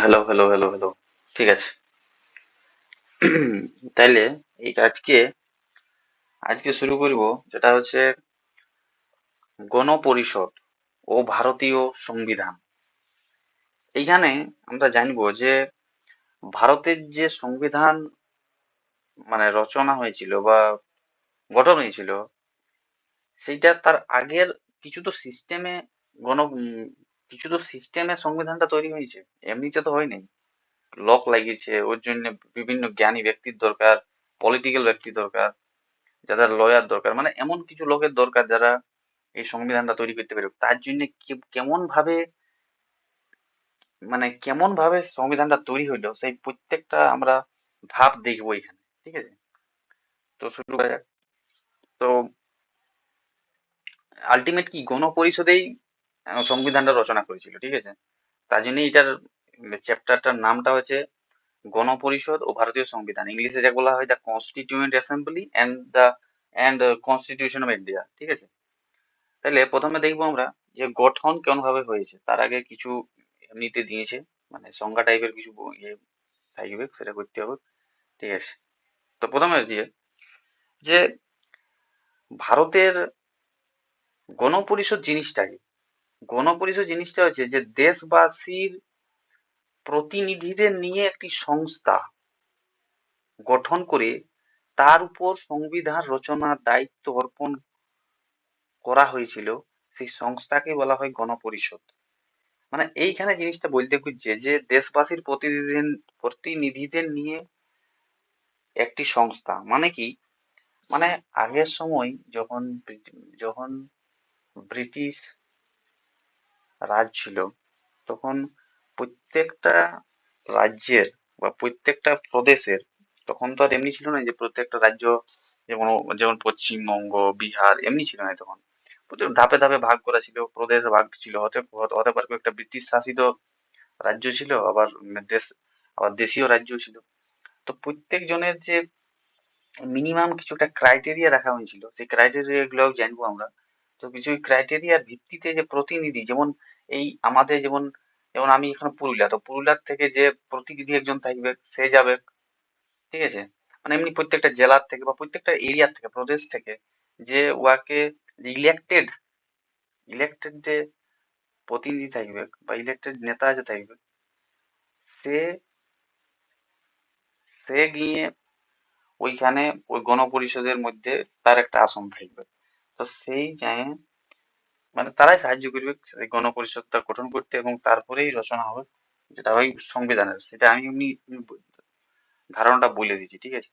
Hello hello hello hello. ঠিক আছে। তাইলে এই আজকে আজকে শুরু করব, যেটা হচ্ছে গণপরিষদ ও ভারতীয় সংবিধান। এইখানে আমরা জানবো যে ভারতের যে সংবিধান রচনা হয়েছিল বা গঠন হয়েছিল, সেইটা তার আগের কিছু তো সিস্টেমে গণ কিছু তো সিস্টেমে সংবিধানটা তৈরি হয়েছে, এমনিতে তো হয় নাই। লক লাগিয়েছে, ওর জন্য বিভিন্ন জ্ঞানী ব্যক্তির দরকার, পলিটিক্যাল ব্যক্তি দরকার, যাদের লয়ার দরকার, মানে এমন কিছু লোকের দরকার যারা এই সংবিধানটা তৈরি করতে পারে। তার জন্য কেমন ভাবে কেমন ভাবে সংবিধানটা তৈরি হইলো, সেই প্রত্যেকটা আমরা ধাপ দেখবো এখানে। ঠিক আছে, তো শুরু করা যাক। তো আলটিমেট কি গণপরিষদেই সংবিধানটা রচনা করেছিল। ঠিক আছে, তার জন্য এটার চ্যাপ্টারটার নামটা হচ্ছে গণপরিষদ ও ভারতীয় সংবিধান। ইংলিশে যা বলা হয় the constituent assembly and constitution of India. ঠিক আছে, তাহলে প্রথমে দেখবো আমরা যে গঠন কেমন ভাবে হয়েছে। তার আগে কিছু এমনিতে দিয়েছে, সংজ্ঞা টাইপের কিছু ইয়ে থাকবে, সেটা করতে হবে। ঠিক আছে, তো প্রথমে দিয়ে যে ভারতের গণপরিষদ জিনিসটা কি। গণপরিষদ জিনিসটা হচ্ছে যে দেশবাসীর প্রতিনিধিদের নিয়ে একটি সংস্থা গঠন করে তার উপর সংবিধান রচনার দায়িত্ব অর্পণ করা হয়েছিল। সেই সংস্থাকে বলা হয় গণপরিষদ। এইখানে জিনিসটা বলতে খুঁজছে যে দেশবাসীর প্রতিনিধিদের নিয়ে একটি সংস্থা মানে কি। মানে আগের সময় যখন যখন ব্রিটিশ রাজ ছিল, তখন প্রত্যেকটা রাজ্যের বা প্রত্যেকটা প্রদেশের, তখন তো আর এমনি ছিল না যে প্রত্যেকটা রাজ্য, যেমন যেমন পশ্চিমবঙ্গ, বিহার এমনি ছিল না তখন। প্রত্যেক ধাপে ধাপে ভাগ করা ছিল, প্রদেশ ভাগ ছিল, হতে হতে পারে একটা ব্রিটিশ শাসিত রাজ্য ছিল, আবার দেশ, আবার দেশীয় রাজ্য ছিল। তো প্রত্যেক জনের যে মিনিমাম কিছু একটা ক্রাইটেরিয়া রাখা হয়েছিল, সেই ক্রাইটেরিয়া গুলো জানবো আমরা। তো কিছু ক্রাইটেরিয়ার ভিত্তিতে যে প্রতিনিধি, যেমন এই আমাদের যেমন, যেমন আমি এখানে পুরুলিয়া, তো পুরুলিয়ার থেকে যে প্রতিনিধি একজন থাকবে সে যাবে। ঠিক আছে, এমনি প্রত্যেকটা জেলার থেকে বা প্রত্যেকটা এরিয়ার থেকে, প্রদেশ থেকে যে ওয়াকে ইলেক্টেড ইলেক্টেড যে প্রতিনিধি থাকবে বা ইলেক্টেড নেতা যে থাকবে, সে সে গিয়ে ওইখানে ওই গণপরিষদের মধ্যে তার একটা আসন থাকবে। তো সেই যায়, তারাই সাহায্য করবে সেই গণপরিষদটা গঠন করতে, এবং তারপরেই রচনা হবে যেটা হয় সংবিধানের। সেটা আমি এমনি ধারণাটা বলে দিচ্ছি। ঠিক আছে,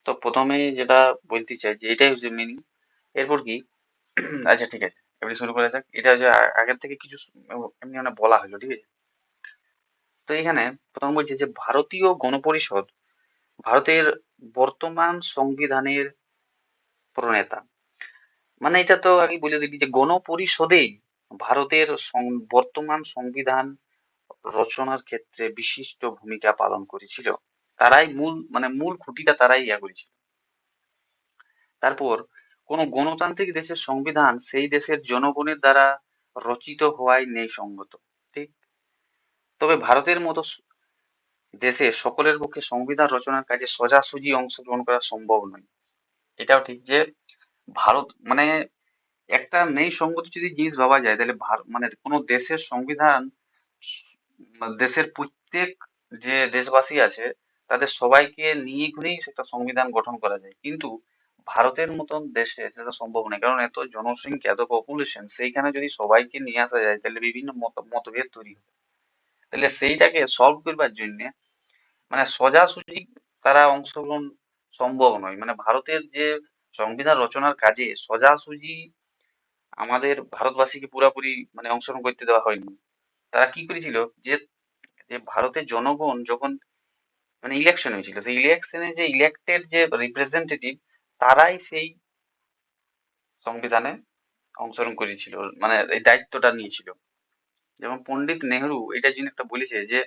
তো প্রথমে যেটা বলতে চাই যে এটাই হচ্ছে মিনিং। এরপর কি, আচ্ছা ঠিক আছে, এবারে শুরু করা যাক। এটা যে আগের থেকে কিছু এমনি বলা হলো। ঠিক আছে, তো এখানে প্রথম বলছে যে ভারতীয় গণপরিষদ ভারতের বর্তমান সংবিধানের প্রণেতা। এটা তো আমি বলে দিবি যে গণপরিষদে ভারতের বর্তমান সংবিধান রচনার ক্ষেত্রে বিশিষ্ট ভূমিকা পালন করেছিল। তারাই মূল, মূল খুঁটিটা তারাই করেছিল। তারপর কোন গণতান্ত্রিক দেশের সংবিধান সেই দেশের জনগণের দ্বারা রচিত হওয়াই নেই সঙ্গত। ঠিক, তবে ভারতের মতো দেশে সকলের পক্ষে সংবিধান রচনার কাজে সোজাসুজি অংশগ্রহণ করা সম্ভব নয়। এটাও ঠিক যে ভারত একটা নেই সঙ্গত যদি জিনিস ভাবা যায়, তাহলে কোনো দেশের সংবিধান দেশের প্রত্যেক যে দেশবাসী আছে তাদের সবাইকে নিয়ে করেই সেটা সংবিধান গঠন করা যায়, কিন্তু ভারতের মতন দেশে সেটা সম্ভব নয়। কারণ এত জনসংখ্যা, এত পপুলেশন, সেইখানে যদি সবাইকে নিয়ে আসা যায় তাহলে বিভিন্ন মতভেদ তৈরি হবে। তাহলে সেইটাকে সলভ করবার জন্য সোজাসুজি তারা অংশগ্রহণ সম্ভব নয়। ভারতের যে সংবিধান রচনার কাজে সোজাসুজি আমাদের ভারতবাসীকে পুরাপুরি অংশগ্রহণ করতে দেওয়া হয়নি। তারা কি করেছিল যে, যে ভারতের জনগণ যখন ইলেকশন হয়েছিল, সেই ইলেকশনে যে ইলেক্টেড যে রিপ্রেজেন্টেটিভ, তারাই সেই সংবিধানে অংশগ্রহণ করেছিল, এই দায়িত্বটা নিয়েছিল। যেমন পণ্ডিত নেহরু এটার জন্য একটা বলেছে যে,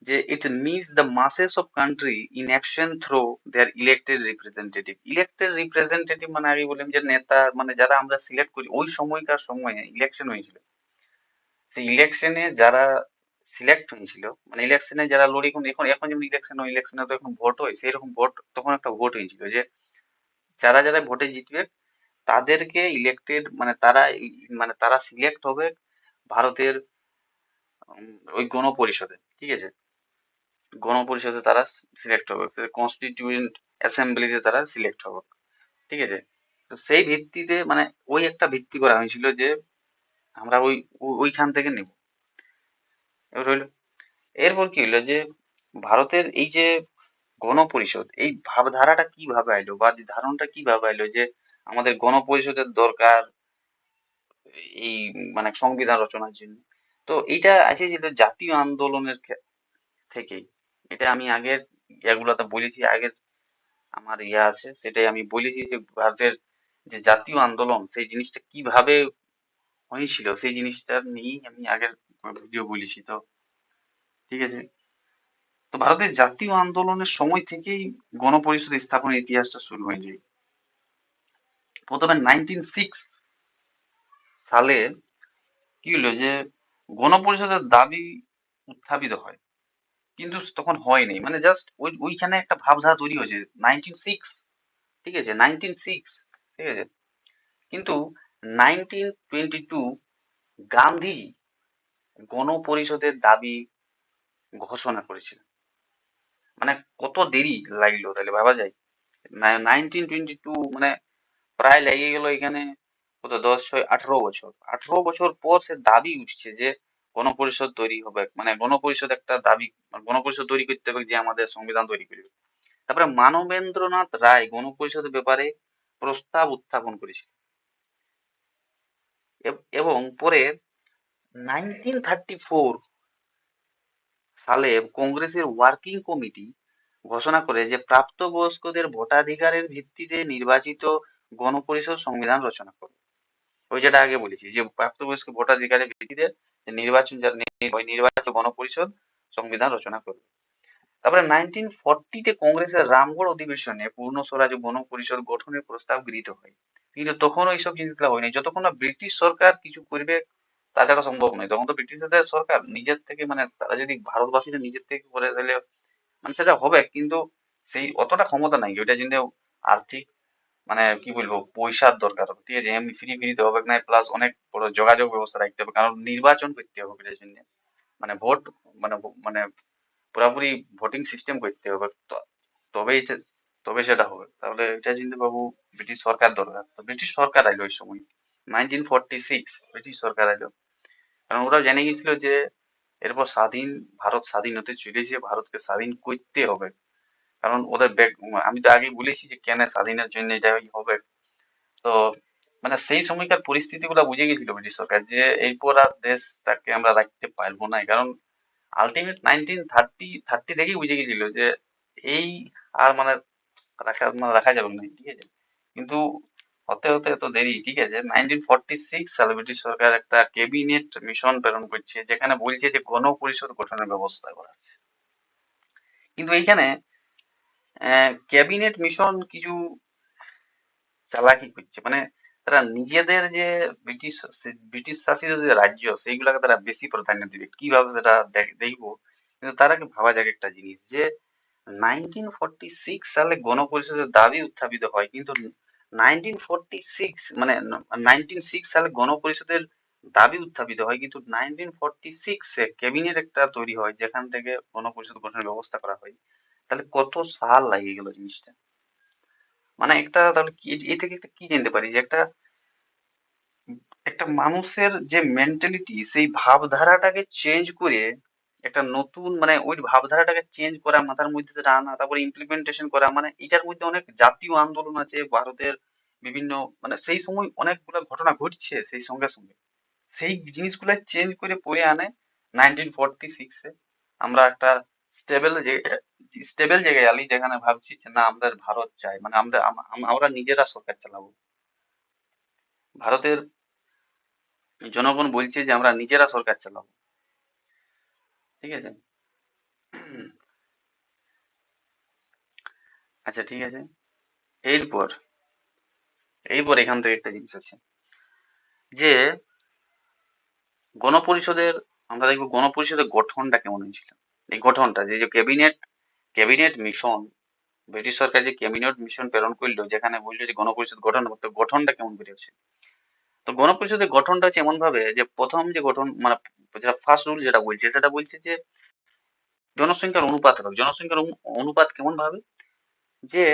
it means the masses of country in action through their elected representative. Elected representative আমি বললাম যে নেতা, যারা আমরা সিলেক্ট করি ওই সময়কার সময়ে ইলেকশন হয়েছিল, সেই ইলেকশনে যারা সিলেক্ট হয়েছিল, মানে ইলেকশনে যারা লড়ি, এখন এখন এখন যেমন ইলেকশনে তো এখন ভোট হয়, সেই রকম ভোট তখন একটা ভোট হয়েছিল যে যারা যারা ভোটে জিতবে তাদেরকে ইলেক্টেড, মানে তারা মানে তারা সিলেক্ট হবে ভারতের ওই গণপরিষদে, ঠিক আছে, গণপরিষদে তারা সিলেক্ট হবে, কনস্টিটিউয়েন্ট অ্যাসেম্বলিতে তারা সিলেক্ট হবে, ঠিক আছে। তো সেই ভিত্তিতে মানে ওই একটা ভিত্তি করা হয়েছিল যে আমরা ওইখান থেকে নেব। এবার হইলো, এরপর কি হইলো যে ভারতের এই যে গণপরিষদ, এই ভাবধারাটা কিভাবে আইলো বা যে ধারণাটা কিভাবে আইলো যে আমাদের গণপরিষদের দরকার এই মানে সংবিধান রচনার জন্য। তো এইটা এসেছিল জাতীয় আন্দোলনের থেকেই। এটা আমি আগের ইয়াগুলাতে বলেছি, আগের আমার ইয়া আছে সেটাই আমি বলেছি যে ভারতের যে জাতীয় আন্দোলন সেই জিনিসটা কিভাবে হয়েছিল সেই জিনিসটা নিয়েই আমি আগের ভিডিও বলেছি। তো ঠিক আছে, তো ভারতের জাতীয় আন্দোলনের সময় থেকেই গণপরিষদ স্থাপনের ইতিহাসটা শুরু হয়ে যায়। প্রথমে 1906 সালে কি হলো যে গণপরিষদের দাবি উত্থাপিত হয়, কিন্তু তখন হয়নি, মানে জাস্ট ওইখানে একটা ভাবধারা তৈরি হয়েছে 1906, ঠিক আছে, 1906, ঠিক আছে। কিন্তু 1922 গান্ধীজি গণপরিষদের দাবি ঘোষণা করেছিলেন। মানে কত দেরি লাগলো তাহলে ভাবা যায়। 1922 মানে প্রায় লেগে গেল এখানে কত, 10 6 18 বছর, 18 বছর পর সে দাবি উঠছে যে গণপরিষদ তৈরি হবে, মানে গণপরিষদ একটা দাবি, মানে গণপরিষদ তৈরি করতে হবে যে আমাদের সংবিধান তৈরি করবে। তারপরে মানবেন্দ্রনাথ রায় গণপরিষদের ব্যাপারে প্রস্তাব উত্থাপন করেছিল, এবং পরে 1934 সালে কংগ্রেসের ওয়ার্কিং কমিটি ঘোষণা করে যে প্রাপ্তবয়স্কদের ভোটাধিকারের ভিত্তিতে নির্বাচিত গণপরিষদ সংবিধান রচনা করবে। ওই যেটা আগে বলেছি যে প্রাপ্তবয়স্ক ভোটাধিকারের ভিত্তিতে নির্বাচন ওই নির্বাচিত গণপরিষদ সংবিধান রচনা করবে। তারপরে 1940-তে কংগ্রেসের রামগড় অধিবেশনে পূর্ণ স্বরাজ গণপরিষদ গঠনের প্রস্তাব গৃহীত হয়। কিন্তু তখন ওইসব জিনিসগুলো হয়নি, যতক্ষণ না ব্রিটিশ সরকার কিছু করবে তাছাড়া সম্ভব নয়। তখন তো ব্রিটিশদের সরকার নিজের থেকে, মানে তারা যদি ভারতবাসীরা নিজের থেকে করে তাহলে মানে সেটা হবে, কিন্তু সেই অতটা ক্ষমতা নাই ওইটার জন্য। আর্থিক মানে কি বলবো পয়সার দরকার হবে, ঠিক আছে, এমনি ফ্রি তো হবে না, প্লাস অনেক বড় যোগাযোগ ব্যবস্থা রাখতে হবে, কারণ নির্বাচন করতে হবে এটার জন্য, মানে ভোট, মানে মানে পুরাপুরি ভোটিং সিস্টেম করতে হবে, তবেই তবে সেটা হবে। তাহলে এটা চিন্তা বাবু ব্রিটিশ সরকার দরকার, তো ব্রিটিশ সরকার আইলো ওই সময় 1946 ব্রিটিশ সরকার আইলো, কারণ ওরা জেনে গেছিল যে এরপর ভারত স্বাধীন হতে চলেছে, ভারতকে স্বাধীন করতে হবে। কারণ ওদের আমি তো আগেই বলেছি যে কেন স্বাধীনের জন্য এটাই হবে। তো মানে সেই সময়কার পরিস্থিতি গুলা বুঝে গেছিল ব্রিটিশ সরকার যে এরপর আর দেশটাকে আমরা রাখতে পারবো না, কারণ আলটিমেট 1930 থেকেই বুঝে গেছিল যে এই আর মানে রাখা যাবে না, ঠিক আছে। কিন্তু হতে হতে এত দেরি, ঠিক আছে, 1946 সালে ব্রিটিশ সরকার একটা ক্যাবিনেট মিশন প্রেরণ করছে যেখানে বলছে যে গণপরিষদ গঠনের ব্যবস্থা করা আছে। কিন্তু এইখানে ক্যাবিনেট মিশন কিছু চালাকি করছে, মানে তারা নিজেদের যে ব্রিটিশ ব্রিটিশ শাসিত যে রাজ্য সেইগুলাকে তারা বেশি প্রাধান্য দিবে, কিভাবে সেটা দেখবো। কিন্তু তার আগে ভাবা যাক একটা জিনিস যে 1946 সালে গণপরিষদের দাবি উত্থাপিত হয়, কিন্তু 1946 সালে গণপরিষদের দাবি উত্থাপিত হয়, কিন্তু 1946-এ ক্যাবিনেট একটা তৈরি হয় যেখান থেকে গণপরিষদ গঠনের ব্যবস্থা করা হয়। তাহলে কত সাল লাগিয়ে গেল জিনিসটা। মানে একটা তাহলে কি এই থেকে একটা কি জানতে পারি যে একটা একটা মানুষের যে মেন্টালিটি সেই ভাবধারাটাকে চেঞ্জ করে একটা নতুন, মানে ওই ভাবধারাটাকে চেঞ্জ করা, মাথার মধ্যে সেটা আনা, তারপরে ইমপ্লিমেন্টেশন করা, মানে এটার মধ্যে অনেক জাতীয় আন্দোলন আছে ভারতের বিভিন্ন, মানে সেই সময় অনেকগুলো ঘটনা ঘটছে সেই সঙ্গে সঙ্গে সেই জিনিসগুলো চেঞ্জ করে পরে আনে 1946-এ। আমরা একটা স্টেবল স্টেবল জায়গায় আলি যেখানে ভাবছি যে না আমাদের ভারত চাই, মানে আমরা নিজেরা সরকার চালাবো, ভারতের জনগণ বলছে যে আমরা নিজেরা সরকার চালাবো, ঠিক আছে। আচ্ছা ঠিক আছে, এরপর এইপর এখান থেকে একটা জিনিস আছে যে গণপরিষদের আমরা দেখবো গণপরিষদের গঠনটা কেমন হয়েছিল। এই গঠনটা যে ক্যাবিনেট ক্যাবিনেট মিশন, ব্রিটিশ সরকার যে ক্যাবিনেট মিশন প্রেরণ করলো যেখানে বললো যে গণপরিষদ গঠন হবে, তো গঠনটা কেমন করে হচ্ছে। তো গণপরিষদের গঠনটা হচ্ছে এমন ভাবে যে প্রথম যে গঠন মানে যেটা ফার্স্ট রুল যেটা বলছে সেটা বলছে যে জনসংখ্যার অনুপাত হবে। জনসংখ্যার অনুপাত কেমন ভাবে, যে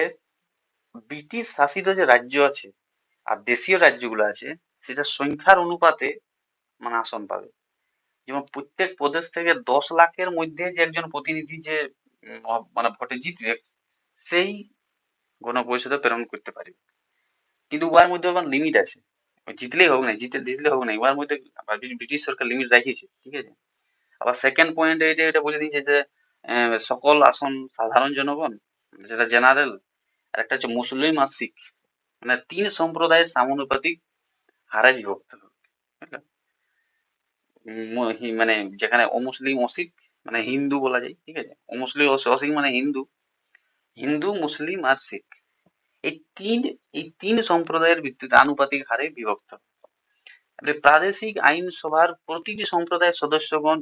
ব্রিটিশ শাসিত যে রাজ্য আছে আর দেশীয় রাজ্যগুলো আছে সেটা সংখ্যার অনুপাতে মানে আসন পাবে। যেমন প্রত্যেক প্রদেশ থেকে 10 লাখের মধ্যে যে একজন প্রতিনিধি যে মানে ভোটে জিতবে সেই গণপরিষদে প্রেরণ করতে পারবে। কিন্তু উহার মধ্যে আবার লিমিট আছে, ওই জিতলেই হোক না, জিতলে হোক না, উহার মধ্যে আবার ব্রিটিশ সরকার লিমিট রাখিছে, ঠিক আছে। আবার সেকেন্ড পয়েন্ট এটা এটা বলে দিয়েছে যে সকল আসন সাধারণ জনগণ, যেটা জেনারেল, আর একটা হচ্ছে মুসলিম আর শিখ, মানে 3 সম্প্রদায়ের সমানুপাতিক হারে বিভক্ত হবে, বুঝলে? মানে যেখানে অমুসলিম অশিখ মানে হিন্দু বলা যায়, ঠিক আছে, অমুসলিম অশিখ মানে হিন্দু, হিন্দু মুসলিম আর শিখ, এই তিন এই 3 সম্প্রদায়ের ভিত্তিতে আনুপাতিক হারে বিভক্ত। এবারে প্রাদেশিক আইনসভার প্রতিটি সম্প্রদায়ের সদস্যগণ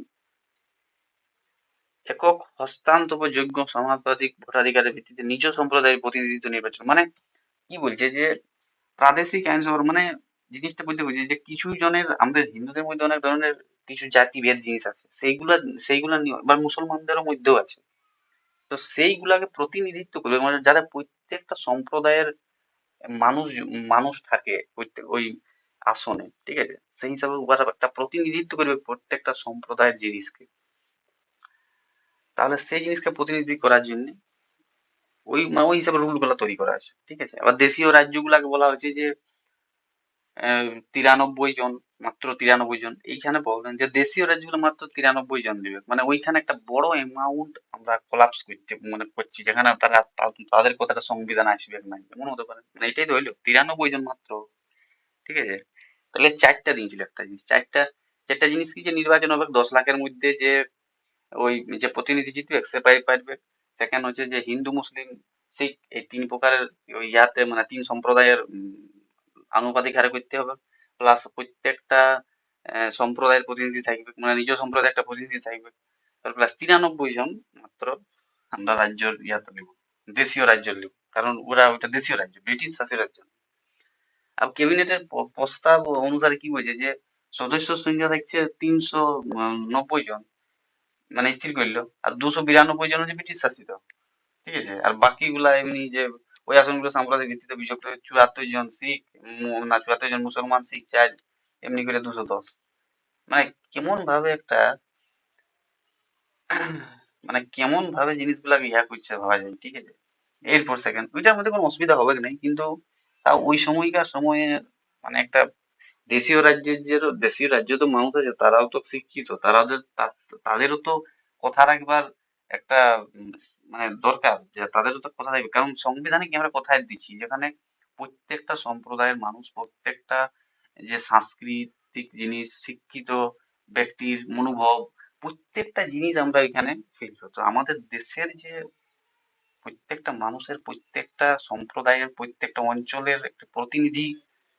একক হস্তান্তরযোগ্য সমানুপাতিক ভোটাধিকারের ভিত্তিতে নিজ সম্প্রদায়ের প্রতিনিধিত্ব নির্বাচন, মানে কি বলছে যে প্রাদেশিক আইনসভার মানে জিনিসটা বলতে বুঝি যে কিছু জনের আমাদের হিন্দুদের মধ্যে অনেক ধরনের কিছু জাতিভেদ জিনিস আছে, সেইগুলা বা মুসলমানদেরও মধ্যেও আছে। তো সেইগুলাকে প্রতিনিধিত্ব করবে মানে যারা প্রত্যেকটা সম্প্রদায়ের মানুষ মানুষ থাকে প্রত্যেক ওই আসনে, ঠিক আছে, সেই হিসাবে ওরা একটা প্রতিনিধিত্ব করবে প্রত্যেকটা সম্প্রদায়ের জিনিসকে। তাহলে সেই জিনিসকে প্রতিনিধি করার জন্য ওই হিসাবে রুল গুলা তৈরি করা আছে, ঠিক আছে। আবার দেশীয় রাজ্যগুলাকে বলা হয়েছে যে 93 জন, মাত্র 93 জন। এইখানে বলবেন যে দেশীয় রাজ্যগুলো মাত্র 93 জন নেবে, মানে ওইখানে একটা বড় অ্যামাউন্ট আমরা কোলাপস করতে মানে করছি, যেখানে তারা তাদের কথাটা সংবিধান আসবে না এমন হতে পারে, মানে এটাই তো হইলো 93 জন মাত্র, ঠিক আছে। তাহলে চারটা দিয়েছিল একটা জিনিস, চারটা জিনিস কি, যে নির্বাচন হবে 10 লাখের মধ্যে, যে ওই যে প্রতিনিধি জিতবে সে পারবে। সেকেন্ড হচ্ছে যে হিন্দু মুসলিম শিখ এই 3 প্রকারের ওই ইয়াতে মানে 3 সম্প্রদায়ের আনুপাতিক হারে করতে হবে। প্লাস প্রত্যেকটা সম্প্রদায়ের প্রতিনিধি থাকবে, মানে নিজ সম্প্রদায়ের একটা প্রতিনিধি থাকবে। প্লাস 93 জন মাত্র আমরা রাজ্যের ইয়াতে নেব, দেশীয় রাজ্য নেব, কারণ ওরা ওটা দেশীয় রাজ্য, ব্রিটিশ শাসিত রাজ্য। আর ক্যাবিনেটের প্রস্তাব অনুসারে কি বলছে যে সদস্য সংখ্যা থাকছে 390 জন, মানে স্থির করলো। আর 292 জন হচ্ছে ব্রিটিশ শাসিত, ঠিক আছে। আর বাকিগুলা এমনি যে ওই আসনগুলো সাম্প্রদায়িক ভিত্তিতে বিভক্ত, 74 জন শিখ, না 74 জন মুসলমান, শিখ 4, এমনি করে 210। মানে কেমন ভাবে একটা মানে কেমন ভাবে জিনিসগুলাকে ইয়া করছে ভাবা যায়, ঠিক আছে। এরপর সেকেন্ড ওইটার মধ্যে কোনো অসুবিধা হবে না, কিন্তু তাও ওই সময়কার সময়ে মানে একটা দেশীয় রাজ্য তো মানুষ আছে, তারাও তো শিক্ষিত, তাদেরও তো কথা রাখবার একটা মানে দরকার, যে তাদেরও তো কথা থাকবে, কারণ সংবিধানে কি আমরা কোথায় দিচ্ছি যেখানে প্রত্যেকটা সম্প্রদায়ের মানুষ, প্রত্যেকটা যে সাংস্কৃতিক জিনিস, শিক্ষিত ব্যক্তির মনোভাব, প্রত্যেকটা জিনিস আমরা এখানে ফিল করতো। আমাদের দেশের যে প্রত্যেকটা মানুষের, প্রত্যেকটা সম্প্রদায়ের, প্রত্যেকটা অঞ্চলের একটা প্রতিনিধি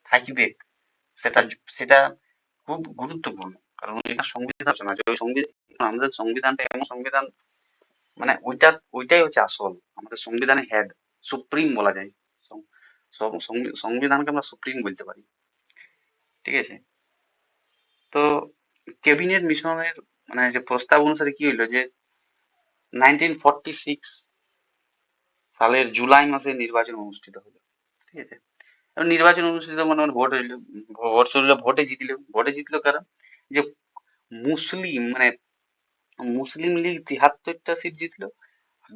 থাকবে, সেটা সেটা খুব গুরুত্বপূর্ণ। কারণ এটা সংবিধান আছে না, যে ওই সংবিধান, আমাদের সংবিধানটা এমন সংবিধান, মানে ওইটাই হচ্ছে আসল আমাদের সংবিধানের হেড, সুপ্রিম বলা যায়। সংবিধানকে আমরা সুপ্রিম বলতে পারি, ঠিক আছে। তো ক্যাবিনেট মিশনের মানে যে প্রস্তাব অনুসারে কি হইলো যে 1946 সালের জুলাই মাসে নির্বাচন অনুষ্ঠিত হলো, ঠিক আছে। এবং নির্বাচন অনুষ্ঠিত মানে ভোট হইলো, ভোট শুরু হলো, ভোটে জিতলো কারা, যে মুসলিম মানে মুসলিম লীগ 73টা সিট জিতলো,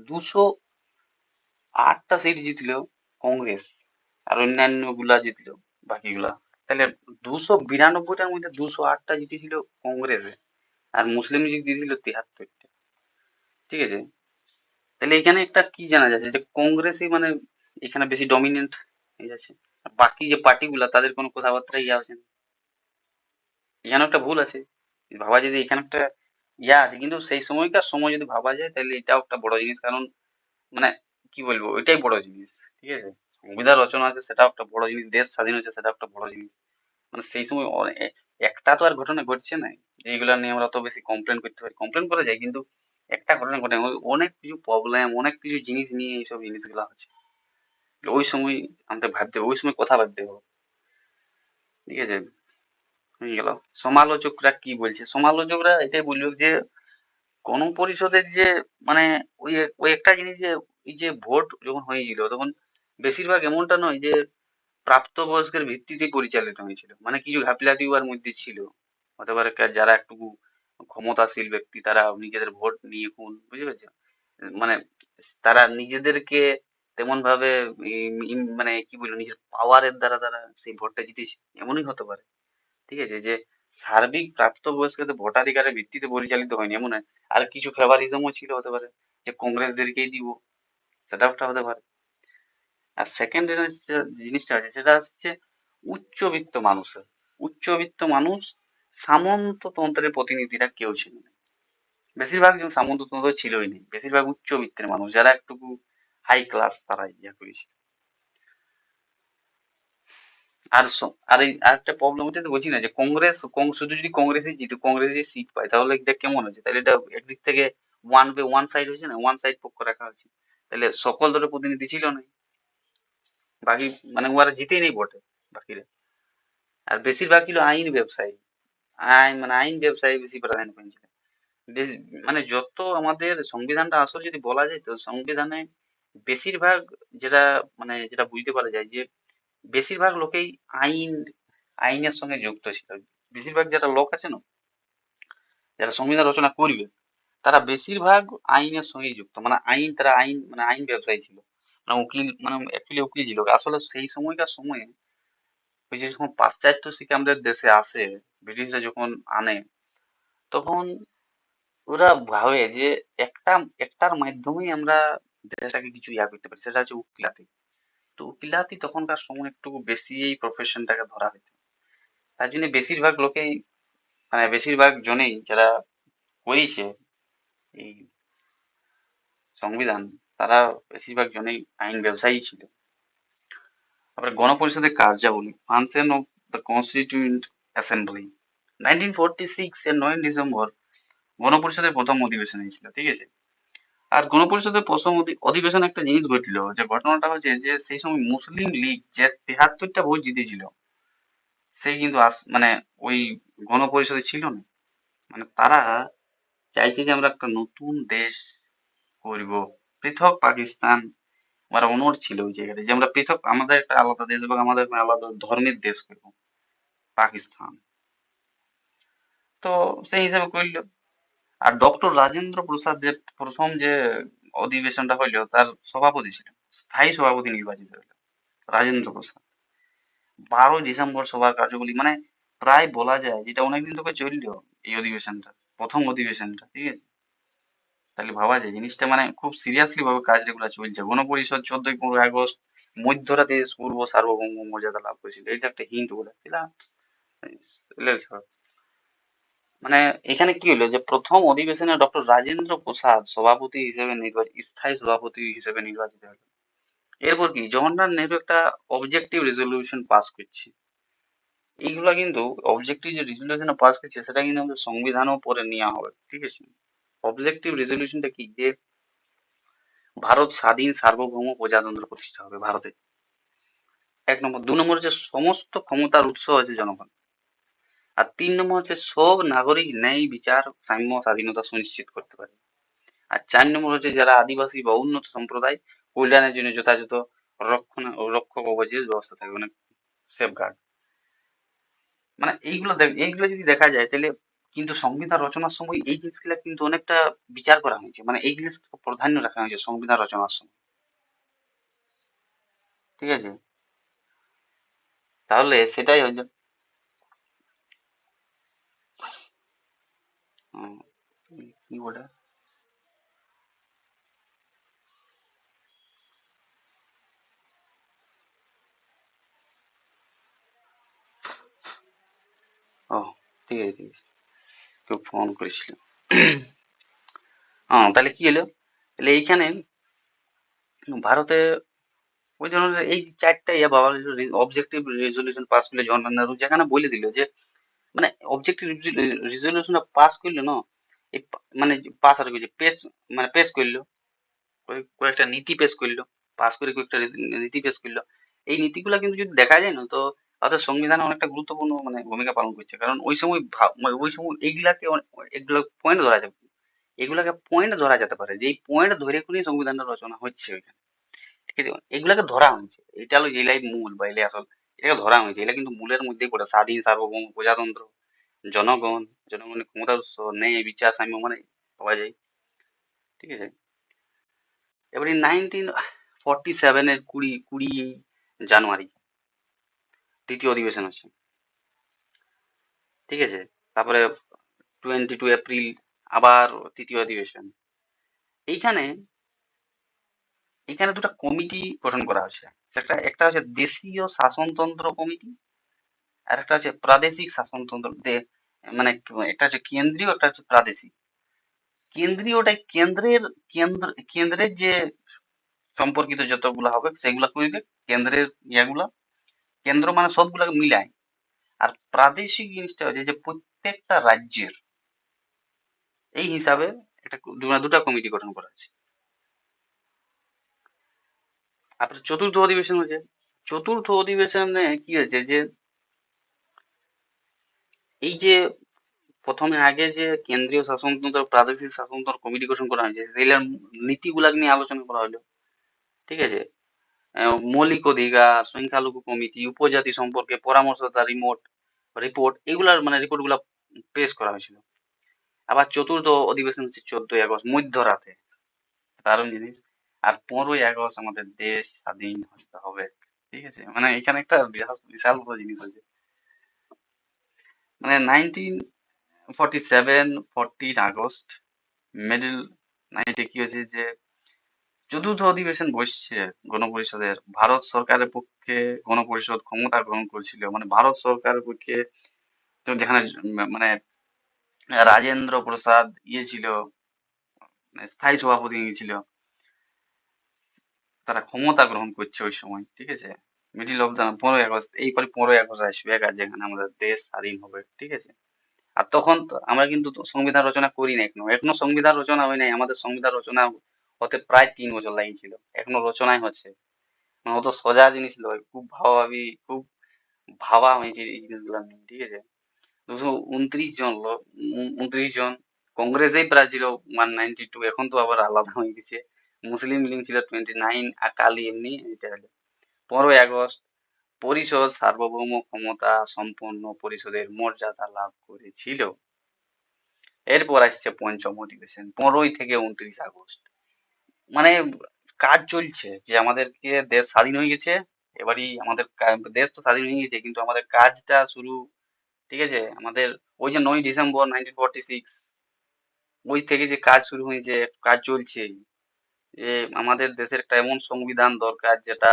208টা সিট জিতলো কংগ্রেস, আর অন্যান্য গুলা জিতলো বাকিগুলা। তাহলে 292টার মধ্যে 208টা জিতেছিল কংগ্রেসে, আর মুসলিম লীগ জিতেছিল 73টা, ঠিক আছে। তাহলে এখানে একটা কি জানা যাচ্ছে যে কংগ্রেসই মানে এখানে বেশি ডমিনেন্ট হয়ে যাচ্ছে, আর বাকি যে পার্টিগুলা তাদের কোনো কথাবার্তা ইয়া আছে না। এখানে একটা ভুল আছে, ভাবা যায় যে এখানে একটা ইয়া আছে, কিন্তু সেই সময়কার সময় যদি ভাবা যায় তাহলে এটাও একটা বড় জিনিস, কারণ মানে কি বলবো ওইটাই বড় জিনিস, ঠিক আছে। সংবিধান রচনা আছে সেটাও একটা বড় জিনিস, দেশ স্বাধীন হয়েছে সেটাও একটা বড় জিনিস। মানে সেই সময় একটা তো আর ঘটনা ঘটছে না এইগুলা নিয়ে আমরা তো বেশি কমপ্লেন করতে পারি, কমপ্লেন করা যায়, কিন্তু একটা ঘটনা ঘটে না। অনেক কিছু প্রবলেম, অনেক কিছু জিনিস নিয়ে এইসব জিনিসগুলো আছে। ওই সময় আমাদের ভাবতে হবে, ওই সময় কথা ভাবতে হবে। ঠিক আছে, হয়ে গেল। সমালোচকরা কি বলছে, সমালোচকরা এটাই বললো যে গণপরিষদের যে মানে ওই একটা জিনিস যে এই যে ভোট যখন হয়েছিল তখন বেশিরভাগ এমনটা নয় যে প্রাপ্তবয়স্কের ভিত্তিতে পরিচালিত হয়েছিল, মানে কিছু ঘাপলাতি ওর মধ্যে ছিল। হতে পারে যারা একটু ক্ষমতাশীল ব্যক্তি তারা নিজেদের ভোট নিয়ে কোন, বুঝতে পেরেছো? মানে তারা নিজেদেরকে তেমন ভাবে মানে কি বলবো, নিজের পাওয়ারের দ্বারা তারা সেই ভোটটা জিতেছে, এমনই হতে পারে। ঠিক আছে, যে সার্বিক প্রাপ্তবয়স্কদের ভোটাধিকারের ভিত্তিতে পরিচালিত হয়নি এমন নয়। আর কিছু ফেভারিজমও ছিল, হতে পারে যে কংগ্রেসদেরকেই দিব, সেটা একটা হতে পারে। আর সেকেন্ড জিনিসটা আছে সেটা হচ্ছে উচ্চবিত্ত মানুষের, উচ্চবিত্ত মানুষ সামন্ততন্ত্রের প্রতিনিধিরা কেউ ছিল না। বেশিরভাগ জন সামন্ততন্ত্র ছিলই নেই, বেশিরভাগ উচ্চবিত্তের মানুষ যারা একটু হাই ক্লাস তারা ইয়ে করেছিল। আর আর এই আরেকটা প্রবলেম হচ্ছে, তো বলছি না যে কংগ্রেস শুধু যদি কংগ্রেসই জিতে, কংগ্রেসই সিট পায়, তাহলে এটা কেমন হচ্ছে? তাহলে এটা একদিক থেকে ওয়ান সাইড হয়েছে না, ওয়ান সাইড পক্ষ রাখা হয়েছে। তাহলে সকল দলের প্রতিনিধি ছিল না, বাকি মানে ওরা জিতেই নেই ভোটে বাকিরা। আর বেশিরভাগ ছিল আইন ব্যবসায়ী, আইন ব্যবসায়ী বেশি প্রাধান্য পেয়েছিল। মানে যত আমাদের সংবিধানটা আসলে যদি বলা যায়, তো সংবিধানে বেশিরভাগ যেটা মানে যেটা বুঝতে পারা যায় যে বেশিরভাগ লোকেই আইন আইনের সঙ্গে যুক্ত ছিল। বেশিরভাগ যারা লোক আছে না, যারা সংবিধান রচনা করবে, তারা বেশিরভাগ আইনের সঙ্গে যুক্ত, মানে তারা মানে আইন ব্যবসায়ী ছিল, মানে উকিল, মানে অ্যাকচুয়ালি উকিল ছিল। আসলে সেই সময়কার সময়ে ওই যে যখন পাশ্চাত্য শিক্ষা আমাদের দেশে আসে, ব্রিটিশরা যখন আনে, তখন ওরা ভাবে যে একটা একটার মাধ্যমেই আমরা দেশটাকে কিছু করতে পারি, সেটা হচ্ছে উকিলাতি। তো উকিলাতি তখনকার সময় একটু বেশি এই প্রফেশনটাকে ধরা হতো। তার জন্য বেশিরভাগ লোকেই, মানে বেশিরভাগ জনেই যারা করেছে এই সংবিধান, তারা বেশিরভাগ জনেই আইন ব্যবসায়ী ছিল। তারপরে গণপরিষদের কার্যাবলী, function of the constituent assembly. 1946 এর 9 ডিসেম্বর গণপরিষদের প্রথম অধিবেশন হয়েছিল, ঠিক আছে। আর গণপরিষদের প্রথম অধিবেশনে একটা জিনিস ঘটলো, যে ঘটনাটা হচ্ছে যে সেই সময় মুসলিম লীগ যে 73টা ভোট জিতেছিল, সেই কিন্তু মানে ওই গণপরিষদে ছিল না। মানে তারা চাইছে যে আমরা একটা নতুন দেশ করব, পৃথক পাকিস্তান। আমার অনড় ছিল ওই জায়গাটা যে আমরা পৃথক, আমাদের একটা আলাদা দেশ এবং আমাদের একটা আলাদা ধর্মের দেশ করব, পাকিস্তান। তো সেই হিসাবে করলো। আর ডক্টর রাজেন্দ্র প্রসাদ যে প্রথম যে অধিবেশনটা হইলো তার সভাপতি ছিল, স্থায়ী সভাপতি নির্বাচিত হলো রাজেন্দ্র প্রসাদ। 12 ডিসেম্বর সভার কার্যবলী, মানে প্রায় বলা যায় যেটা অনেকদিন ধরে চললো এই অধিবেশনটা, প্রথম অধিবেশনটা, ঠিক আছে। তাহলে ভাবা যায় জিনিসটা মানে খুব সিরিয়াসলি ভাবে কাজ যেগুলো চলছে। গণপরিষদ 14-15 আগস্ট মধ্যরাতে পূর্ব সার্বভৌম মর্যাদা লাভ করেছিল, এটা একটা হিন্ট বলে দিলাম। মানে এখানে কি হলো যে প্রথম অধিবেশনে ডক্টর রাজেন্দ্র প্রসাদ সভাপতি হিসেবে স্থায়ী সভাপতি হিসেবে নির্বাচিত হলো। এরপর কি জওহরলাল নেহরু একটা অবজেক্টিভ রেজলিউশন পাস করছে। এইগুলা কিন্তু অবজেক্টিভ যে রেজলিউশন পাস করছে সেটা কিন্তু আমাদের সংবিধানও পরে নেওয়া হবে, ঠিক আছে। অবজেক্টিভ রেজলিউশনটা কি, যে ভারত স্বাধীন সার্বভৌম প্রজাতন্ত্র প্রতিষ্ঠা হবে ভারতে, 1 নম্বর। 2 নম্বর হচ্ছে সমস্ত ক্ষমতার উৎস হচ্ছে জনগণ। আর 3 নম্বর হচ্ছে সব নাগরিক ন্যায় বিচার সাম্য স্বাধীনতা সুনিশ্চিত করতে পারে। আর 4 নম্বর হচ্ছে যারা আদিবাসী বা উন্নত সম্প্রদায় কল্যাণের জন্য যথাযথ রক্ষা কবচের ব্যবস্থা থাকবে, মানে সেফগার্ড। মানে এইগুলো যদি দেখা যায় তাহলে কিন্তু সংবিধান রচনার সময় এই জিনিসগুলা কিন্তু অনেকটা বিচার করা হয়েছে, মানে এই জিনিস প্রাধান্য রাখা হয়েছে সংবিধান রচনার সময়, ঠিক আছে। তাহলে সেটাই হচ্ছে উম, কি বলে, ও ঠিক আছে ঠিক আছে, কেউ ফোন করেছিল। তাহলে কি হলো, তাহলে এইখানে ভারতে ওই ধরনের এই চারটা ইয়ে বাবা অবজেক্টিভ রেজলিউশন পাস করলে জওয়াহরলাল নেহরু যেখানে বলে দিল যে মানে অবজেক্টিভ রেজলিউশনটা পাস করলো না, এই মানে পাস আর কি পেশ, মানে পেশ করলো, কয়েকটা নীতি পেশ করলো, পাস করে কয়েকটা নীতি পেশ করলো। এই নীতিগুলা কিন্তু যদি দেখা যায় না, তো তাদের সংবিধানে অনেকটা গুরুত্বপূর্ণ মানে ভূমিকা পালন করছে। কারণ ওই সময় মানে ওই সময় এইগুলাকে এগুলো পয়েন্ট ধরা যাবে, এগুলাকে পয়েন্ট ধরা যেতে পারে যে এই পয়েন্ট ধরে করেই সংবিধানটা রচনা হচ্ছে ওইখানে। ঠিক আছে, এগুলাকে ধরা হয়েছে, এটা হলো এলাই মূল বা এলাই আসল, এটাকে ধরা হয়েছে। এটা কিন্তু মূলের মধ্যেই পড়ে, স্বাধীন সার্বভৌম প্রজাতন্ত্র, জনগণ, জনগণের ক্ষমতার উৎস, ন্যায় বিচার সাম্য মানে পাওয়া যায়। ঠিক আছে, এবারে 1947-এর কুড়ি কুড়ি জানুয়ারি দ্বিতীয় অধিবেশন আছে। ঠিক আছে, তারপরে 22 এপ্রিল আবার তৃতীয় অধিবেশন। এইখানে এইখানে দুটো কমিটি গঠন করা হয়েছে। সেটা একটা হচ্ছে দেশীয় শাসনতন্ত্র কমিটি, আর একটা হচ্ছে প্রাদেশিক শাসনতন্ত্র মানে একটা হচ্ছে কেন্দ্রীয়, একটা হচ্ছে প্রাদেশিক। কেন্দ্রীয়টাই কেন্দ্রের যে সম্পর্কিত যতগুলা হবে সেগুলা করবে, কেন্দ্রের ইয়াগুলা, কেন্দ্র মানে সবগুলাকে মিলায়। আর প্রাদেশিক জিনিসটা হচ্ছে যে প্রত্যেকটা রাজ্যের, এই হিসাবে একটা দুটা কমিটি গঠন করা আছে। তারপরে চতুর্থ অধিবেশন হয়েছে। চতুর্থ অধিবেশনে কি হয়েছে যে এই যে প্রথমে আগে যে কেন্দ্রীয় শাসনতন্ত্র প্রাদেশিক শাসনতন্ত্র কমিটি গঠন করা হয়েছে, সেগুলোর নীতিগুলা নিয়ে আলোচনা করা হলো। ঠিক আছে, মৌলিক অধিকার, সংখ্যালঘু কমিটি, উপজাতি সম্পর্কে পরামর্শদাতা রিপোর্ট, এগুলার মানে রিপোর্ট গুলা পেশ করা হয়েছিল। আবার চতুর্থ অধিবেশন হচ্ছে 14 আগস্ট মধ্যরাতে, দারুণ জিনিস। আর 15 আগস্ট আমাদের দেশ স্বাধীন হতে হবে। ঠিক আছে, মানে এখানে একটা বিশাল বিশাল বড় জিনিস আছে। মানে 1947 আগস্ট মিডল নাইটে কি হয়েছে যে চতুর্থ অধিবেশন বসছে গণপরিষদের, ভারত সরকারের পক্ষে গণপরিষদ ক্ষমতা গ্রহণ করেছিল, মানে ভারত সরকারের পক্ষে, তো যেখানে মানে রাজেন্দ্র প্রসাদ ইয়ে ছিল, মানে স্থায়ী সভাপতি ছিল, তারা ক্ষমতা গ্রহণ করছে ওই সময়। ঠিক আছে, মিডিল অফ দা 15 আগস্ট, এইপরে 15 আগস্ট আসবে যেখানে আমাদের দেশ স্বাধীন হবে। ঠিক আছে, আর তখন তো আমরা কিন্তু তো সংবিধান রচনা করি না, এখনো এখনো সংবিধান রচনা হয় নাই। আমাদের সংবিধান রচনা হতে প্রায় 3 বছর লাগিয়েছিল, এখনো রচনাই হচ্ছে। মানে অত সোজা জিনিস নয়, খুব খুব ভাবা হয়েছে এই জিনিসগুলো নিয়ে। ঠিক আছে, 229 জন লোক, 29 জন, কংগ্রেসেই প্রায় ছিল 192, এখন তো আবার আলাদা হয়ে গেছে। মুসলিম লীগ ছিল 29, আকালি এমনি এটা হলো। 15 আগস্ট পরিষদ সার্বভৌম ক্ষমতা সম্পন্ন পরিষদের মর্যাদা লাভ করেছিল। এরপর আসছে পঞ্চম অধিবেশন 15 থেকে 29 আগস্ট। মানে কাজ চলছে যে আমাদেরকে দেশ স্বাধীন হয়ে গেছে, এবারই আমাদের দেশ তো স্বাধীন হয়ে গেছে, কিন্তু আমাদের কাজটা শুরু। ঠিক আছে, আমাদের ওই যে 9 ডিসেম্বর 1946, ওই থেকে যে কাজ শুরু হয়েছে, কাজ চলছে, যে আমাদের দেশের একটা এমন সংবিধান দরকার যেটা,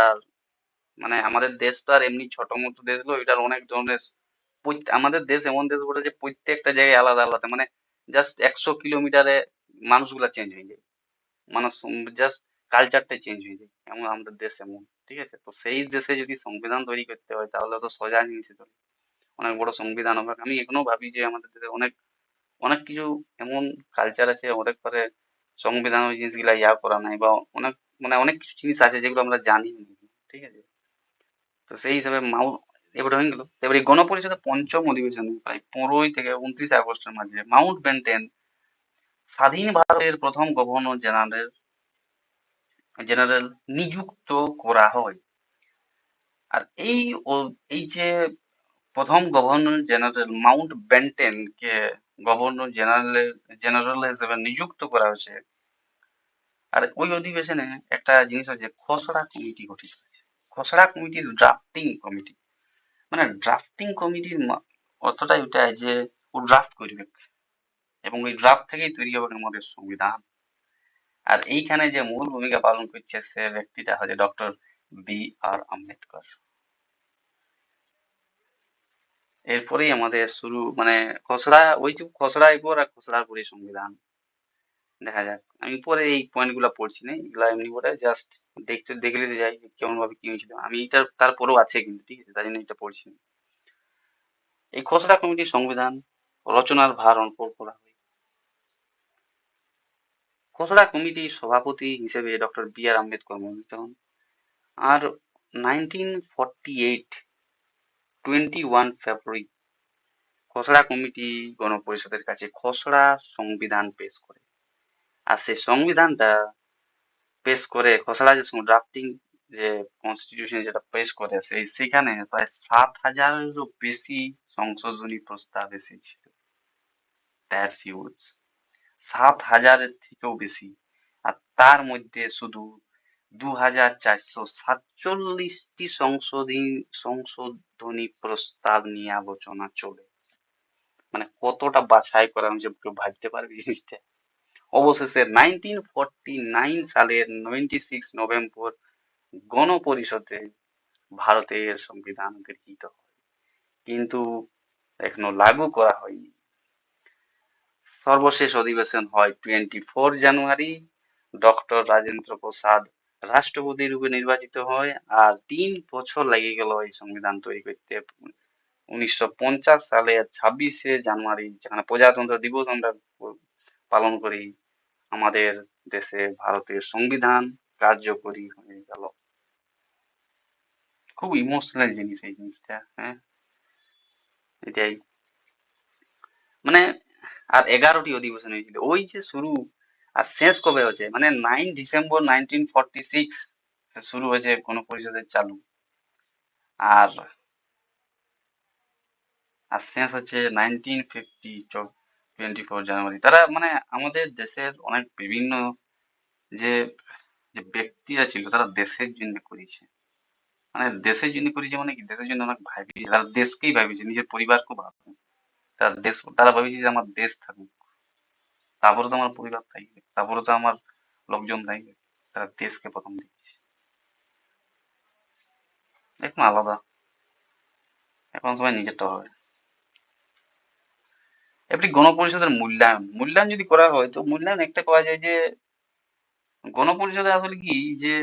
মানে আমাদের দেশ তো আর এমনি ছোট মতো দেশ নয়, এটার অনেক ধরনের আমাদের দেশ এমন দেশ বলে যে প্রত্যেকটা জায়গায় আলাদা আলাদা, মানে জাস্ট 100 কিলোমিটারে মানুষগুলা চেঞ্জ হয়ে যায়, মানে জাস্ট কালচারটাই চেঞ্জ হয়ে যায়, এমন আমাদের দেশ এমন। ঠিক আছে, তো সেই দেশে যদি সংবিধান তৈরি করতে হয় তাহলে তো সোজা জিনিস তো, অনেক বড় সংবিধান হবে। আমি এখনো ভাবি যে আমাদের দেশে অনেক অনেক কিছু এমন কালচার আছে, অনেক পরে সংবিধান ওই জিনিসগুলা করা নাই, বা অনেক মানে অনেক কিছু জিনিস আছে যেগুলো আমরা জানি না। ঠিক আছে, তো সেই হিসাবে এবারে হয়ে গেল। এবারে গণপরিষদের পঞ্চম অধিবেশন প্রায় 15 থেকে 29 আগস্টের মাঝে মাউন্ট বেন্টেন স্বাধীন ভারতের প্রথম গভর্নর জেনারেল জেনারেল নিযুক্ত করা হয়। আর এই যে প্রথম গভর্নর জেনারেল মাউন্ট বেন্টেন কে গভর্নর জেনারেল হিসেবে নিযুক্ত করা হয়েছে। আর ওই অধিবেশনে একটা জিনিস হচ্ছে খসড়া কমিটি গঠিত হয়েছে। খসড়া কমিটির ড্রাফটিং কমিটি, মানে ড্রাফটিং কমিটির অর্থটাই ওটাই যে ও ড্রাফট করবে, এবং ওই ড্রাফট থেকেই তৈরি হবে আমাদের সংবিধান। আর এইখানে যে মূল ভূমিকা পালন করছে সে ব্যক্তিটা হচ্ছে ডক্টর B.R. আম্বেদকর। এরপরেই আমাদের শুরু, মানে খসড়া, ওই যে খসড়ার পর আর খসড়ার পরে সংবিধান। দেখা যাক, আমি পরে এই পয়েন্ট গুলা পড়ছি না, এগুলা এমনি করে জাস্ট দেখলে তো যাই যে কেমন ভাবে কি হয়েছিল। আমি এটা তারপরেও আছে কিন্তু, ঠিক আছে, তাই জন্য এটা পড়ছি না। এই খসড়া কমিটির সংবিধান রচনার ভার অর্পণ করা হয়। খসড়া কমিটির সভাপতি হিসেবে ডক্টর বি আর আম্বেদকর মনোনীত হন। আর 1948 21 ফেব্রুয়ারি খসড়া কমিটি গণপরিষদের কাছে খসড়া সংবিধান পেশ করে। আর সেই সংবিধানটা পেশ করে খসড়া যে ড্রাফটিং যে কনস্টিটিউশন যেটা পেশ করে সেখানে প্রায় 7,000-এরও বেশি সংশোধনী প্রস্তাব এসেছিল। That's huge. 7,000-এর থেকেও বেশি। আর তার মধ্যে শুধু 2,447টি সংশোধনী প্রস্তাব নিয়ে আলোচনা চলে। মানে কতটা বাছাই করা হয়েছে কেউ ভাবতে পারবে জিনিসটা। অবশেষে 1949 সালের 26 নভেম্বর গণপরিষদে ভারতের সংবিধান গৃহীত হয়, কিন্তু এখনো লাগু করা হয়নি। সর্বশেষ অধিবেশন হয় 24 জানুয়ারি। ডক্টর রাজেন্দ্র প্রসাদ রাষ্ট্রপতি রূপে নির্বাচিত হয়। আর 3 বছর লেগে গেল এই সংবিধান তৈরি করতে। 1950 সালের 26 জানুয়ারি, যেখানে প্রজাতন্ত্র দিবস আমরা পালন করি, আমাদের দেশে ভারতের সংবিধান কার্যকরী হয়ে গেল। খুব ইমোশনাল জিনিস এই জিনিসটা। হ্যাঁ, এটাই মানে। আর 11টি অধিবেশন হয়েছিল ওই যে শুরু আর শেষ কবে হয়েছে, মানে 9 ডিসেম্বর 1946 শুরু হয়েছে গণপরিষদের চালু। আর আর শেষ হচ্ছে 1950 24 জানুয়ারি। তারা মানে আমাদের দেশের অনেক বিভিন্ন যে যে ব্যক্তিরা ছিল তারা দেশের জন্য করেছে। মানে দেশের জন্য করেছে মানে কি, দেশের জন্য অনেক ভাবিয়েছে, তারা দেশকেই ভাবিয়েছে, নিজের পরিবারকেও ভাবে। তারা ভাবিয়েছে যে আমার দেশ থাকুক, তারপরে তো আমার পরিবার থাকবে, তারপরে তো আমার লোকজন থাকবে। তারা দেশকে প্রথম দিচ্ছে। এখন আলাদা, এখন সবাই নিজেরটা হবে। এমনি গণপরিষদের মূল্যায়ন মূল্যায়ন যদি করা হয় তো মূল্যায়ন একটা পাওয়া যায় যে গণপরিষদে আসলে কি যে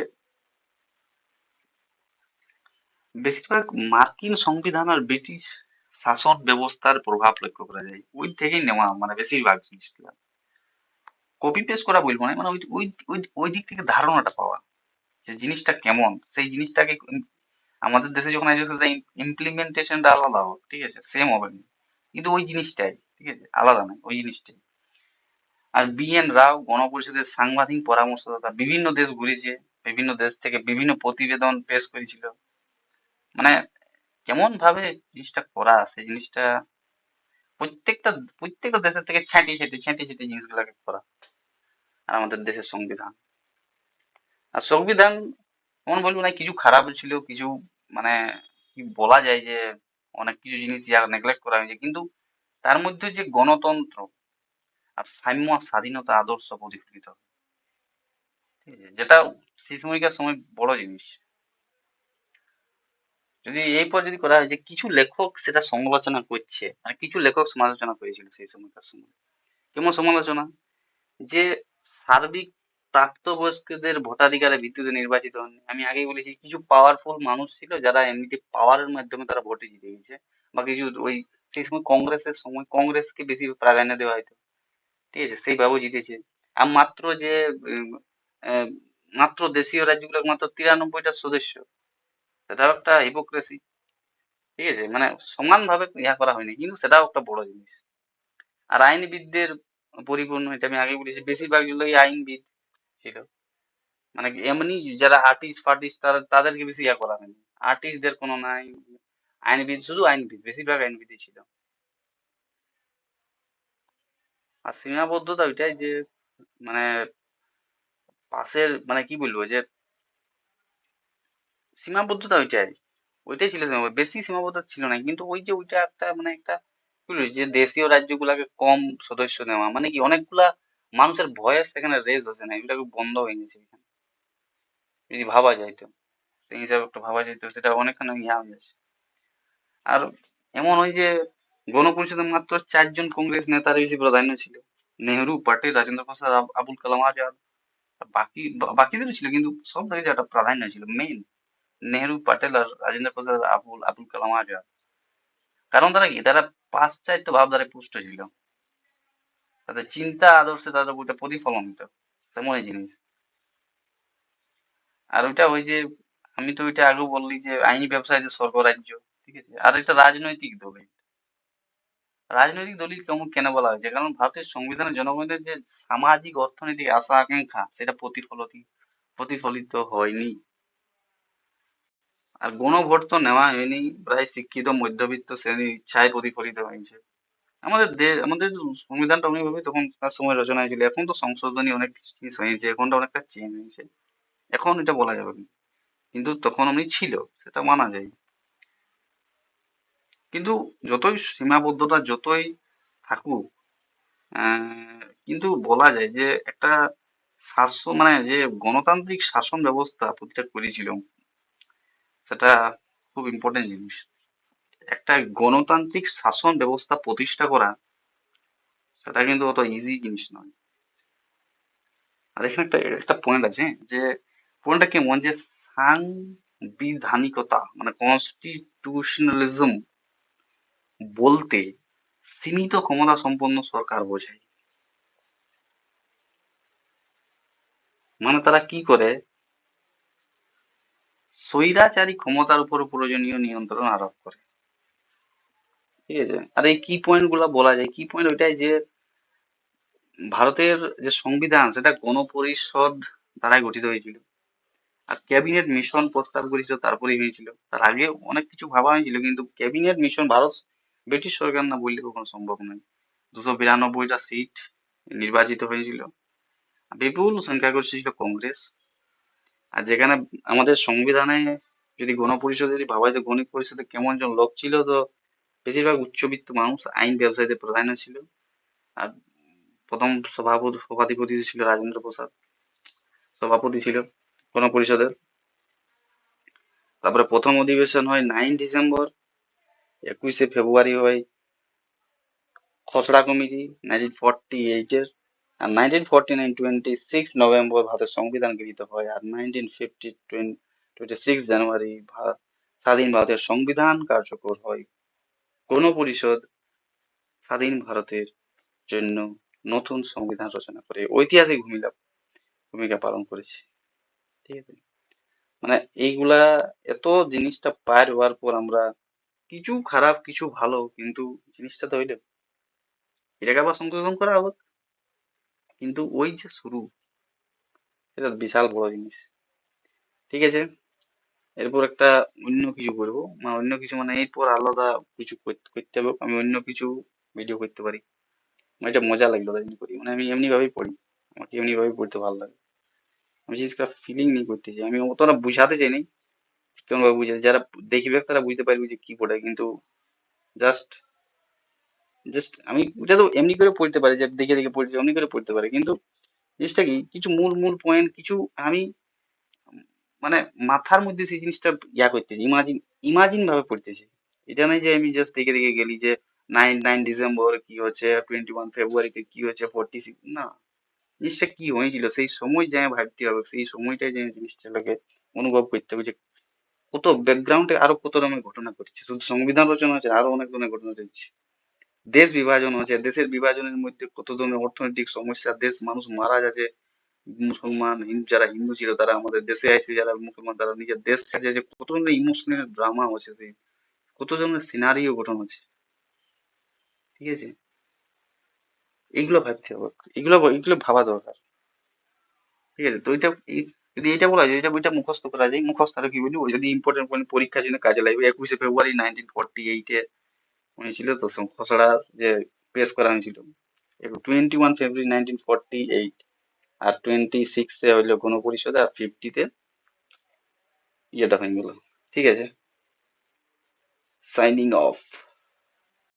বেশিরভাগ মার্কিন সংবিধান আর ব্রিটিশ শাসন ব্যবস্থার প্রভাব লক্ষ্য করা যায়, ওই থেকেই নেওয়া মানে বেশিরভাগ জিনিসগুলো। কপি পেস্ট করা বলবো না, মানে ওই ওই ওই ওই দিক থেকে ধারণাটা পাওয়া যে জিনিসটা কেমন, সেই জিনিসটাকে আমাদের দেশে যখন আসবে ইমপ্লিমেন্টেশনটা আলাদা হবে, ঠিক আছে, সেম হবে না, কিন্তু ওই জিনিসটাই, ঠিক আছে, আলাদা নয়, ওই জিনিসটাই। আর বি এন রাও গণপরিষদের সাংবাদিক পরামর্শদাতা, বিভিন্ন দেশ ঘুরেছে, বিভিন্ন দেশ থেকে বিভিন্ন প্রতিবেদন পেশ করেছিল। মানে কেমন ভাবে জিনিসটা করা, সেই জিনিসটা প্রত্যেকটা প্রত্যেকটা দেশের থেকে ছাঁটিয়ে জিনিসগুলোকে করা। আর আমাদের দেশের সংবিধান, আর সংবিধান এমন বলবো না কিছু খারাপ ছিল, কিছু মানে কি বলা যায় যে অনেক কিছু জিনিস নেগলেক্ট করা হয়েছে, কিন্তু তার মধ্যে যে গণতন্ত্র আর সাম্য আর স্বাধীনতা আদর্শ প্রতিফলিত, ঠিক আছে, যেটা সেই সময়কার সময় বড় জিনিস। যদি এরপর যদি করা হয় যে কিছু লেখক সেটা সমালোচনা করছে, মানে কিছু লেখক সমালোচনা করেছিল সেই সময়কার সময়। কেমন সমালোচনা, যে সার্বিক প্রাপ্তবয়স্কদের ভোটাধিকারের ভিত্তিতে নির্বাচিত হন। আমি আগেই বলেছি কিছু পাওয়ারফুল মানুষ ছিল যারা এমনিতে পাওয়ারের মাধ্যমে তারা ভোটে জিতে গেছে, বা কিছু ওই সেই সময় কংগ্রেসের সময় কংগ্রেসকে বেশি প্রাধান্য দেওয়া হতো, ঠিক আছে, সেইভাবেও জিতেছে। আর মাত্র যে উম, আহ, মাত্র দেশীয় রাজ্যগুলো মাত্র 93টা সদস্য, সেটাও একটা হিপোক্রেসি, ঠিক আছে, মানে সমানভাবে ইয়া করা হয়নি, কিন্তু সেটাও একটা বড় জিনিস। আর আইনবিদদের পরিপূর্ণ, এটা আমি আগে বলেছি, বেশিরভাগ গুলোই আইনবিদ ছিল। মানে এমনি যারা আর্টিস্ট ফার্টিস্ট তাদেরকে বেশি ইয়া করা হয়নি, আর্টিস্টদের কোনো নাই। আইনবিদ, শুধু আইনবিদ, বেশিরভাগ আইনবিদই ছিল। আর সীমাবদ্ধতা ওইটাই যে মানে পাশের মানে কি বলবো যে সীমাবদ্ধতা ওইটাই, ওইটাই ছিল বেশি সীমাবদ্ধতা ছিল না, কিন্তু ওই যে ওইটা একটা মানে একটা কি বলবো যে দেশীয় রাজ্যগুলাকে কম সদস্য নেওয়া, মানে কি অনেকগুলা মানুষের ভয়েস সেখানে রেজ হচ্ছে না, এগুলো বন্ধ হয়ে গেছে এখানে। যদি ভাবা যায় তো সেই হিসাবে একটু ভাবা যায় তো সেটা অনেকখানি ইয়া হয়ে যাচ্ছে। আর এমন হয় যে গণপরিষদে মাত্র 4 জন কংগ্রেস নেতার বেশি প্রাধান্য ছিল, নেহেরু, প্যাটেল, রাজেন্দ্র প্রসাদ, আবুল কালাম আজাদ। আর বাকিদেরও ছিল, কিন্তু সব থেকে যেটা প্রাধান্য ছিল মেইন নেহেরু, প্যাটেল আর রাজেন্দ্র প্রসাদ, আবুল আবুল কালাম আজাদ। কারণ তারা কি, তারা পাশ্চাত্য ভাবধারায় পুষ্ট ছিল, তাদের চিন্তা আদর্শে তাদের ওইটা প্রতিফলন হতো, তেমনই জিনিস। আর ওইটা ওই যে, আমি তো ওইটা আগেও বললি যে আইনি ব্যবসায়ীদের স্বর্গরাজ্য, ঠিক আছে। আর এটা রাজনৈতিক দল, রাজনৈতিক দলিল কেমন কেন বলা হয়েছে, কারণ ভারতের সংবিধানে জনগণের যে সামাজিক অর্থনৈতিক আশা আকাঙ্ক্ষা সেটা প্রতিফলিত হয়নি। আর গণভোট তো নেওয়া হয়নি, প্রায় শিক্ষিত মধ্যবিত্ত শ্রেণীর ইচ্ছায় প্রতিফলিত হয়েছে। আমাদের সংবিধানটা অনেকভাবে তখন তার সময় রচনা হয়েছিল, এখন তো সংশোধনী অনেক জিনিস হয়েছে, এখনটা অনেকটা চেঞ্জ হয়েছে, এখন এটা বলা যাবে না। কিন্তু তখন অমনি ছিল, সেটা মানা যায়। কিন্তু যতই সীমাবদ্ধতা যতই থাকুক, কিন্তু বলা যায় যে একটা শাসন মানে যে গণতান্ত্রিক শাসন ব্যবস্থা প্রতিষ্ঠা করেছিল, সেটা খুব ইম্পর্টেন্ট জিনিস। একটা গণতান্ত্রিক শাসন ব্যবস্থা প্রতিষ্ঠা করা, সেটা কিন্তু অত ইজি জিনিস নয়। আর এখানে একটা একটা পয়েন্ট আছে, যে পয়েন্টটা কেমন, যে সাংবিধানিকতা মানে কনস্টিটিউশনালিজম বলতে সীমিত ক্ষমতা সম্পন্ন সরকার বোঝায়। মানে তারা কি করে, স্বৈরাচারী ক্ষমতার উপর প্রয়োজনীয় নিয়ন্ত্রণ আরোপ করে, ঠিক আছে। আর এই কি পয়েন্ট গুলা বলা যায়, কি পয়েন্ট ওইটাই যে ভারতের যে সংবিধান সেটা গণপরিষদ দ্বারাই গঠিত হয়েছিল, আর ক্যাবিনেট মিশন প্রস্তাব করেছিল তারপরেই হয়েছিল। তার আগে অনেক কিছু ভাবা হয়েছিল, কিন্তু ক্যাবিনেট মিশন ভারত ব্রিটিশ সরকার না বললে কখনো সম্ভব নয়। 292টা সিট নির্বাচিত হয়েছিল, বিপুল সংখ্যাগরিষ্ঠ ছিল কংগ্রেস। আর যেখানে আমাদের সংবিধানে যদি গণপরিষদ যদি ভাবা যায়, গণপরিষদে কেমন জন লোক ছিল, তো বেশিরভাগ উচ্চবিত্ত মানুষ, আইন ব্যবসায়ীদের প্রাধান্য ছিল। আর প্রথম সভাধিপতি ছিল রাজেন্দ্র প্রসাদ, সভাপতি ছিল গণপরিষদের। তারপরে প্রথম অধিবেশন হয় 9 ডিসেম্বর, 21 ফেব্রুয়ারি হয় খসড়া কমিটি 1948-এর। আর 1949 26 নভেম্বর ভারতের সংবিধান গৃহীত হয়। আর 1950 26 জানুয়ারি স্বাধীন ভারতের সংবিধান কার্যকর হয়। গণপরিষদ স্বাধীন ভারতের জন্য নতুন সংবিধান রচনা করে ঐতিহাসিক ভূমিকা পালন করেছে, ঠিক আছে। মানে এইগুলা, এত জিনিসটা পার হওয়ার পর আমরা কিছু খারাপ কিছু ভালো, কিন্তু জিনিসটা তো হইলে এটাকে আবার সংশোধন করা হবে, কিন্তু ওই যে শুরু, এটা বিশাল বড় জিনিস, ঠিক আছে। এরপর একটা অন্য কিছু করবো, মানে অন্য কিছু মানে এরপর আলাদা কিছু করতে হবে, আমি অন্য কিছু ভিডিও করতে পারি। আমার এটা মজা লাগলো তাই জন্য করি, মানে আমি এমনি ভাবেই পড়ি, আমাকে এমনি ভাবেই পড়তে ভালো লাগে। আমি জিনিসটা ফিলিং নিয়ে করতে চাই, আমি অতটা বুঝাতে চাই নি, কেমন ভাবে বুঝাতে, যারা দেখবে তারা বুঝতে পারবে যে কি পড়ে, কিন্তু জাস্ট জাস্ট আমি ওটা তো এমনি করে পড়তে পারি, যে দেখে দেখে পড়তে এমনি করে পড়তে পারি, কিন্তু জিনিসটা কি, কিছু মূল মূল পয়েন্ট কিছু আমি মানে মাথার মধ্যে সেই জিনিসটা করতেছি, ইমাজিন ভাবে পড়তেছি। এটা নয় যে আমি জাস্ট দেখে দেখে গেলি যে 9 ডিসেম্বর কি হচ্ছে, 21 ফেব্রুয়ারিতে কি হচ্ছে, 46, না, জিনিসটা কি হয়েছিল সেই সময় যায় ভাবতে হবে, সেই সময়টাই যে জিনিসটাকে অনুভব করতে হবে, যে কত ব্যাকগ্রাউন্ডে আরো কত রকমের ঘটনা ঘটছে, শুধু সংবিধান রচনা হচ্ছে, আরো অনেক ধরনের ঘটনা চলছে। দেশ বিভাজন হচ্ছে, দেশের বিভাজনের মধ্যে কত ধরনের অর্থনৈতিক সমস্যা, দেশ মানুষ মারা যাচ্ছে, মুসলমান হিন্দু, যারা হিন্দু ছিল তারা আমাদের দেশে আসে, যারা মুসলমান তারা নিজের দেশ ছেড়ে যাচ্ছে, কত ধরনের ইমোশনাল ড্রামা হচ্ছে, সেই কত ধরনের সিনারিও গঠন হচ্ছে, ঠিক আছে। এইগুলো ভাবতে হবে, এগুলো এগুলো ভাবা দরকার, ঠিক আছে। তো এটা যদি এটা বলা যায়, এটা বইটা মুখস্থ করা যায়, মুখস্থ আর কি বলি, ওই যদি ইম্পর্টেন্ট পয়েন্ট পরীক্ষার জন্য কাজে লাগবে। 21 ফেব্রুয়ারি 1948-এ হয়েছিল, তো খসড়া যে পেশ করা হয়েছিল। 21 ফেব্রুয়ারি 1948, আর 26-এ হইলো গণপরিষদ, আর 50-তে ইয়েটা হয়ে গেল, ঠিক আছে। Signing off.